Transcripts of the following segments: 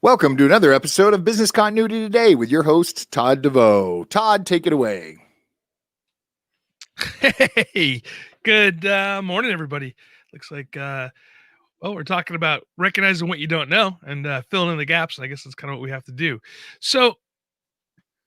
Welcome to another episode of Business Continuity Today with your host, Todd DeVoe. Todd, take it away. Hey, good morning, everybody. Looks like, we're talking about recognizing what you don't know and filling in the gaps. And I guess that's kind of what we have to do. So,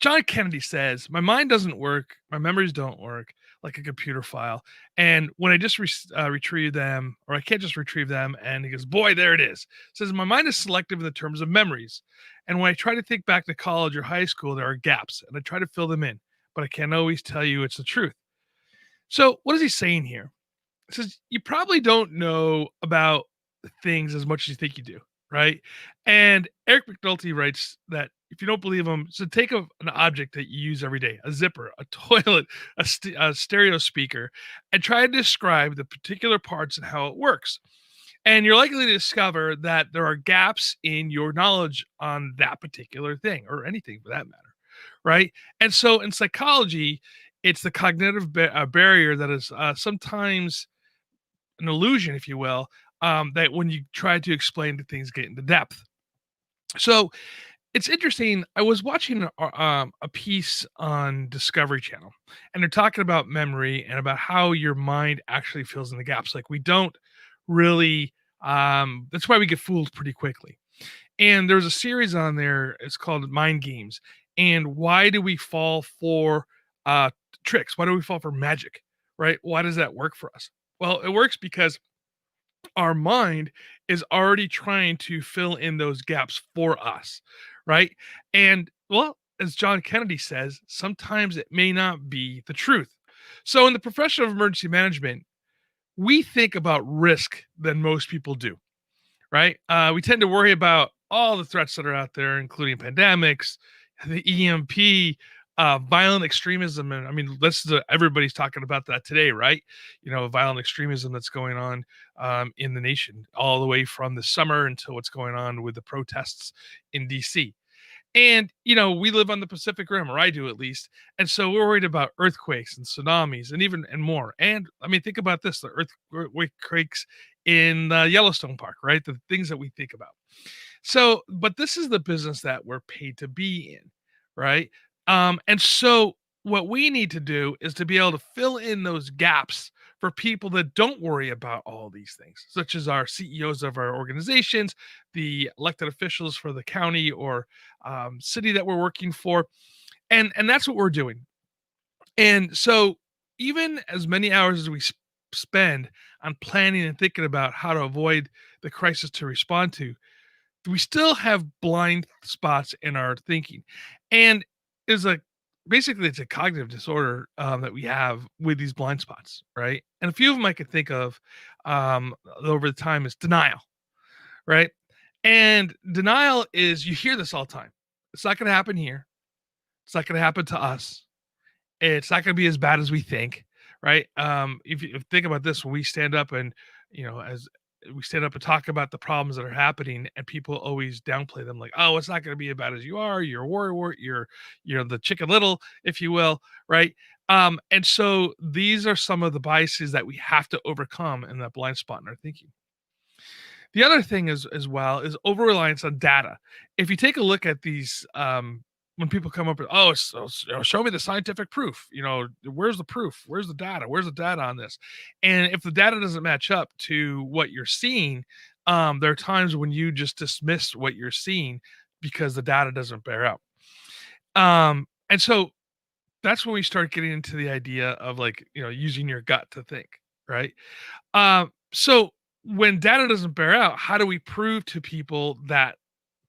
John Kennedy says, my mind doesn't work, my memories don't work like a computer file. And when I just retrieve them, or I can't just retrieve them, and he goes, boy, there it is. Says, my mind is selective in the terms of memories. And when I try to think back to college or high school, there are gaps, and I try to fill them in, but I can't always tell you it's the truth. So, what is he saying here? He says, you probably don't know about things as much as you think you do, right? And Eric McNulty writes that if you don't believe him, so take an object that you use every day, a zipper, a toilet, a stereo speaker, and try to describe the particular parts and how it works. And you're likely to discover that there are gaps in your knowledge on that particular thing or anything for that matter, right? And so in psychology, it's the cognitive barrier that is sometimes an illusion, if you will, that when you try to explain the things get into depth. So it's interesting. I was watching a piece on Discovery Channel, and they're talking about memory and about how your mind actually fills in the gaps. Like we don't really. That's why we get fooled pretty quickly. And there's a series on there. It's called Mind Games. And why do we fall for uh, tricks? Why do we fall for magic? Right? Why does that work for us? Well, it works because our mind is already trying to fill in those gaps for us, right? And well, as John Kennedy says, sometimes it may not be the truth. So in the profession of emergency management, we think about risk than most people do, right? We tend to worry about all the threats that are out there, including pandemics, the EMP, violent extremism, and I mean, everybody's talking about that today, right? You know, violent extremism that's going on in the nation, all the way from the summer until what's going on with the protests in DC. And you know, we live on the Pacific Rim, or I do at least, and so we're worried about earthquakes and tsunamis, and even and more. And I mean, think about this: the earthquakes in Yellowstone Park, right? The things that we think about. So, but this is the business that we're paid to be in, right? And so what we need to do is to be able to fill in those gaps for people that don't worry about all these things, such as our CEOs of our organizations, the elected officials for the county or city that we're working for, and that's what we're doing. And so, even as many hours as we spend on planning and thinking about how to avoid the crisis to respond to, we still have blind spots in our thinking. And is a basically it's a cognitive disorder that we have with these blind spots, right? And a few of them I could think of over the time is denial, right? And denial is, you hear this all the time. It's not going to happen here. It's not going to happen to us. It's not going to be as bad as we think, right? If you think about this, when we stand up and, you know, as we stand up and talk about the problems that are happening, and people always downplay them, like, oh, it's not going to be as bad as you are. You're a worry, you're the chicken little, if you will, right? And so these are some of the biases that we have to overcome in that blind spot in our thinking. The other thing is as well is over reliance on data. If you take a look at these, when people come up with, oh, show me the scientific proof. You know, where's the proof? Where's the data? Where's the data on this? And if the data doesn't match up to what you're seeing, there are times when you just dismiss what you're seeing because the data doesn't bear out. And so that's when we start getting into the idea of, like, you know, using your gut to think, right? So when data doesn't bear out, how do we prove to people that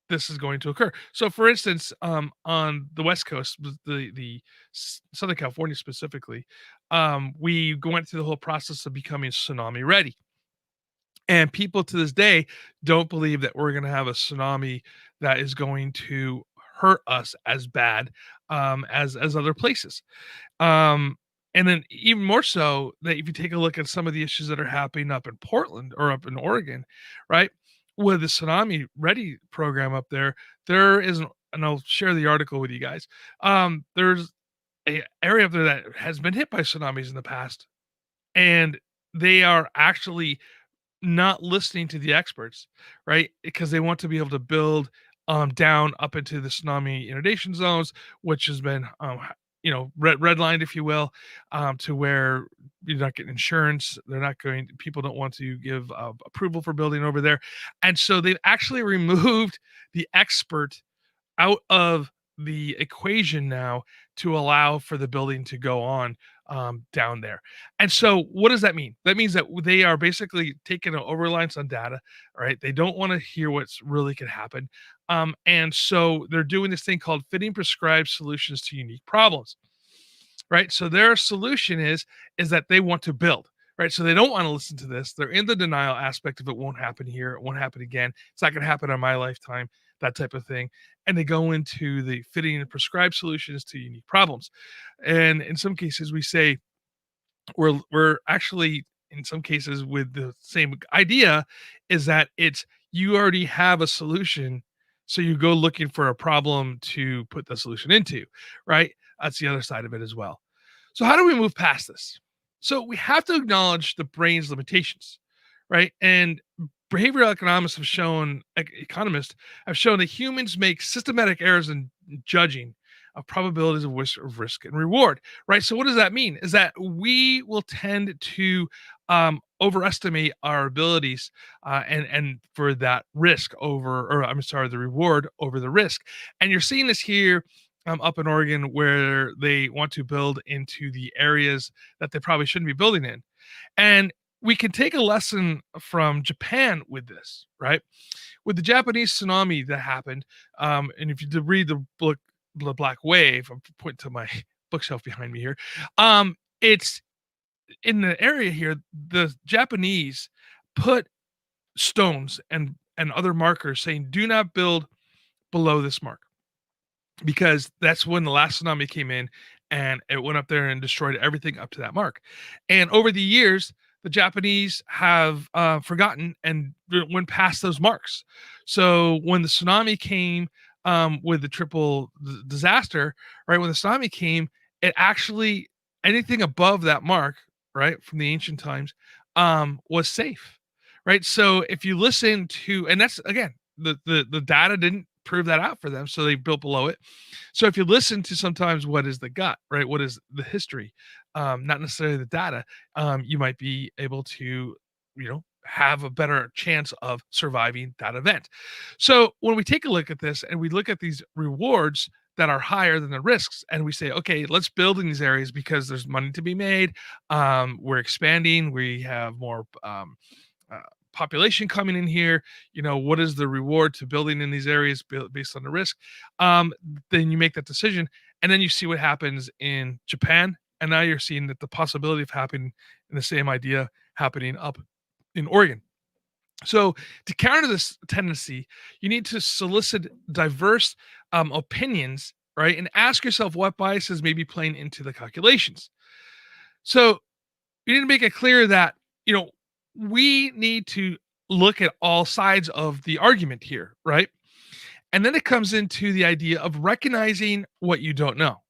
this is going to occur? So, for instance, on the West Coast, the Southern California specifically, we went through the whole process of becoming tsunami ready, and people to this day don't believe that we're going to have a tsunami that is going to hurt us as bad as other places. And then even more so, that if you take a look at some of the issues that are happening up in Portland or up in Oregon, right? With the tsunami ready program up there, there isn't, and I'll share the article with you guys. There's a area up there that has been hit by tsunamis in the past, and they are actually not listening to the experts, right? Because they want to be able to build down up into the tsunami inundation zones, which has been redlined, if you will, to where you're not getting insurance. They're not going. People don't want to give approval for building over there, and so they've actually removed the expert out of the equation now to allow for the building to go on down there. And so, what does that mean? That means that they are basically taking an over reliance on data, right? They don't want to hear what's really could happen. And so they're doing this thing called fitting prescribed solutions to unique problems, right? So their solution is that they want to build, right? So they don't want to listen to this. They're in the denial aspect of it won't happen here, it won't happen again. It's not going to happen on my lifetime, that type of thing. And they go into the fitting and prescribed solutions to unique problems. And in some cases, we say we're actually in some cases with the same idea is that it's you already have a solution, so you go looking for a problem to put the solution into, right? That's the other side of it as well. So how do we move past this? So we have to acknowledge the brain's limitations, right? And behavioral economists have shown that humans make systematic errors in judging of probabilities of risk and reward, right? So what does that mean? Is that we will tend to overestimate our abilities and for that risk over, or I'm sorry, the reward over the risk. And you're seeing this here up in Oregon where they want to build into the areas that they probably shouldn't be building in. And we can take a lesson from Japan with this, right? With the Japanese tsunami that happened, and if you did read the book The Black Wave, I'm pointing to my bookshelf behind me here. It's in the area here, the Japanese put stones and other markers saying, do not build below this mark, because that's when the last tsunami came in and it went up there and destroyed everything up to that mark. And over the years, the Japanese have forgotten and went past those marks. So when the tsunami came with the triple disaster, right? When the tsunami came, it actually anything above that mark, right, from the ancient times, was safe, right? So if you listen to, and that's again, the data didn't prove that out for them, so they built below it. So if you listen to sometimes what is the gut, right, what is the history, not necessarily the data, you might be able to, have a better chance of surviving that event. So when we take a look at this and we look at these rewards that are higher than the risks, and we say, okay, let's build in these areas because there's money to be made. We're expanding. We have more uh, population coming in here. What is the reward to building in these areas based on the risk? Then you make that decision, and then you see what happens in Japan, and now you're seeing that the possibility of happening in the same idea happening up in Oregon. So to counter this tendency, you need to solicit diverse opinions, right? And ask yourself what biases may be playing into the calculations. So you need to make it clear that, we need to look at all sides of the argument here, right? And then it comes into the idea of recognizing what you don't know.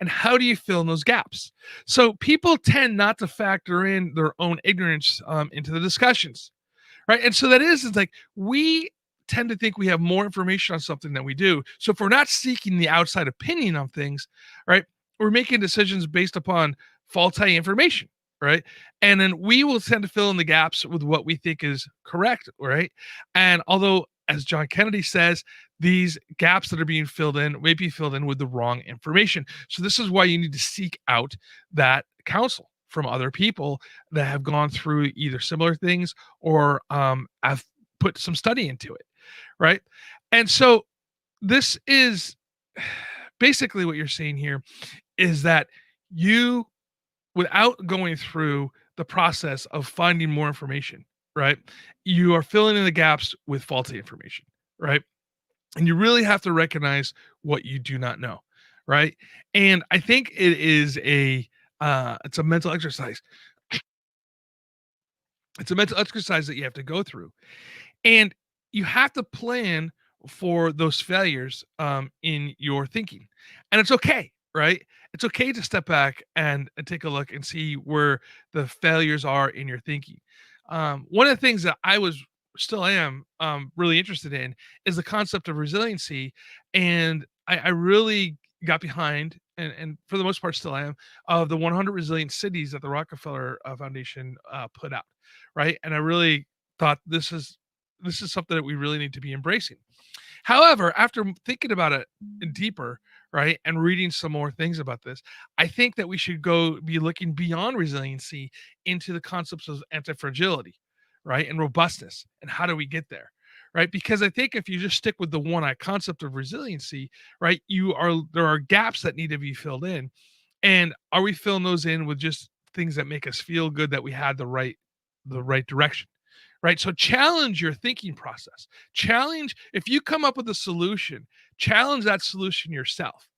And how do you fill in those gaps? So people tend not to factor in their own ignorance into the discussions, right? And so it's like we tend to think we have more information on something than we do. So if we're not seeking the outside opinion on things, right, we're making decisions based upon faulty information, right? And then we will tend to fill in the gaps with what we think is correct, right? And although, as John Kennedy says, these gaps that are being filled in may be filled in with the wrong information. So this is why you need to seek out that counsel from other people that have gone through either similar things or have put some study into it, right? And so this is basically what you're saying here is that you, without going through the process of finding more information, right, you are filling in the gaps with faulty information, right? And you really have to recognize what you do not know, right? And I think it is it's a mental exercise. It's a mental exercise that you have to go through. And you have to plan for those failures in your thinking. And it's okay, right? It's okay to step back and take a look and see where the failures are in your thinking. One of the things that I was still am really interested in is the concept of resiliency, and I really got behind, and for the most part still am, of the 100 resilient cities that the Rockefeller Foundation put out, right? And I really thought this is something that we really need to be embracing. However, after thinking about it deeper, right, and reading some more things about this, I think that we should go be looking beyond resiliency into the concepts of anti-fragility, right, and robustness, and how do we get there, right? Because I think if you just stick with the one eye concept of resiliency, right, there are gaps that need to be filled in, and are we filling those in with just things that make us feel good that we had the right direction? Right? So challenge your thinking process. Challenge if you come up with a solution, challenge that solution yourself.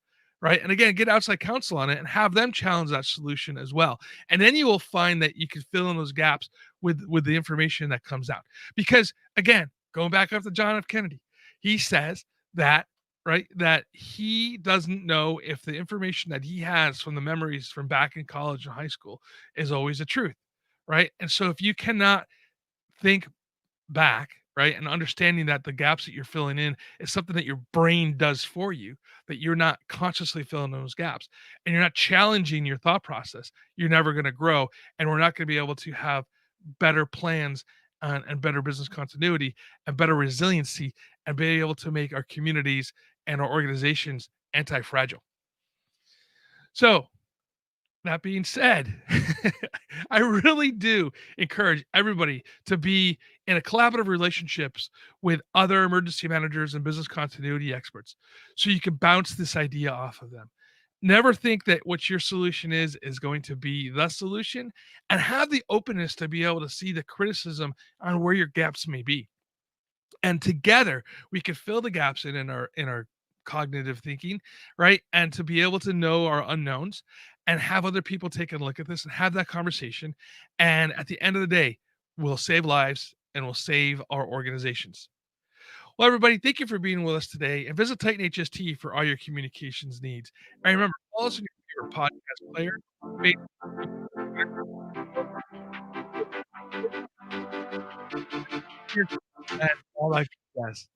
Right? And again, get outside counsel on it and have them challenge that solution as well. And then you will find that you can fill in those gaps with the information that comes out. Because again, going back up to John F. Kennedy, he says that right that he doesn't know if the information that he has from the memories from back in college and high school is always the truth. Right? And so if you cannot think back, right? And understanding that the gaps that you're filling in is something that your brain does for you, that you're not consciously filling those gaps and you're not challenging your thought process, you're never going to grow. And we're not going to be able to have better plans and better business continuity and better resiliency and be able to make our communities and our organizations anti fragile. So, that being said, I really do encourage everybody to be in a collaborative relationships with other emergency managers and business continuity experts so you can bounce this idea off of them. Never think that what your solution is going to be the solution, and have the openness to be able to see the criticism on where your gaps may be, and together we can fill the gaps in our cognitive thinking, right? And to be able to know our unknowns and have other people take a look at this and have that conversation, and at the end of the day we'll save lives and we'll save our organizations. Well, everybody, thank you for being with us today, and visit Titan HST for all your communications needs. And remember, follow us on your favorite podcast player, Facebook, Twitter, and all that jazz.